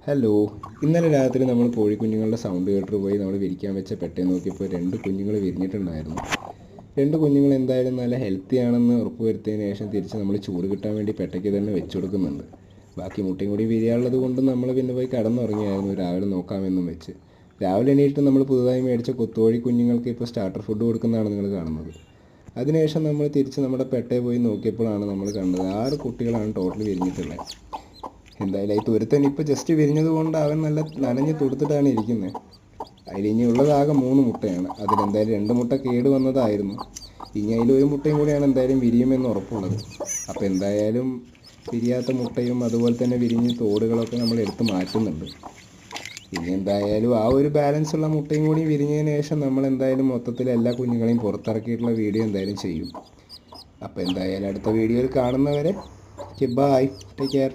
Hello. ഇന്നലെ രാത്രി നമ്മൾ കോഴിക്കുഞ്ഞുങ്ങളുടെ സൗണ്ട് കേട്ടിട്ട് പോയി നമ്മൾ വിരിക്കാൻ വെച്ച പെട്ടേ നോക്കിയപ്പോൾ 2 കുഞ്ഞുങ്ങൾ വിരിഞ്ഞിട്ടുണ്ടായിരുന്നു. 2 കുഞ്ഞുങ്ങൾ എന്തായാലും നല്ല ഹെൽത്തി ആണെന്ന് ഉറപ്പ് വരുത്തിയതിന് ശേഷം തിരിച്ച് നമ്മൾ ചൂട് കിട്ടാൻ വേണ്ടി പെട്ടയ്ക്ക് തന്നെ വെച്ച് കൊടുക്കുന്നുണ്ട്. ബാക്കി മുട്ടയും കൂടി വിരിയാനുള്ളത് കൊണ്ട് നമ്മൾ പിന്നെ പോയി കിടന്നുറങ്ങിയായിരുന്നു, രാവിലെ നോക്കാമെന്നും വെച്ച്. രാവിലെ എണീറ്റ് നമ്മൾ പുതുതായി മേടിച്ച കൊത്തുകോഴി കുഞ്ഞുങ്ങൾക്ക് ഇപ്പോൾ സ്റ്റാർട്ടർ ഫുഡ് കൊടുക്കുന്നതാണ് നിങ്ങൾ കാണുന്നത്. അതിനുശേഷം നമ്മൾ തിരിച്ച് നമ്മുടെ പെട്ടയെ പോയി നോക്കിയപ്പോഴാണ് നമ്മൾ കണ്ടത് 6 കുട്ടികളാണ് ടോട്ടൽ വിരിഞ്ഞിട്ടുള്ളത്. എന്തായാലും ഒരുത്തൻ ഇപ്പോൾ ജസ്റ്റ് വിരിഞ്ഞത് കൊണ്ട് അവൻ നല്ല നനഞ്ഞ് തുടുത്തിട്ടാണ് ഇരിക്കുന്നത്. അതിലിനിയുള്ളതാകെ 3 മുട്ടയാണ്. അതിലെന്തായാലും 2 മുട്ട കേട് വന്നതായിരുന്നു. ഇനി അതിലൊരു മുട്ടയും കൂടിയാണ് എന്തായാലും വിരിയുമെന്ന് ഉറപ്പുള്ളത്. അപ്പോൾ എന്തായാലും വിരിയാത്ത മുട്ടയും അതുപോലെ തന്നെ വിരിഞ്ഞ് തോടുകളൊക്കെ നമ്മൾ എടുത്ത് മാറ്റുന്നുണ്ട്. ഇനി എന്തായാലും ആ ഒരു ബാലൻസ് ഉള്ള മുട്ടയും കൂടി വിരിഞ്ഞതിന് ശേഷം നമ്മൾ എന്തായാലും മൊത്തത്തിൽ എല്ലാ കുഞ്ഞുങ്ങളെയും പുറത്തിറക്കിയിട്ടുള്ള വീഡിയോ എന്തായാലും ചെയ്യും. അപ്പോൾ എന്തായാലും അടുത്ത വീഡിയോയിൽ കാണുന്നവരെ ബൈ, ടേക്ക് കെയർ.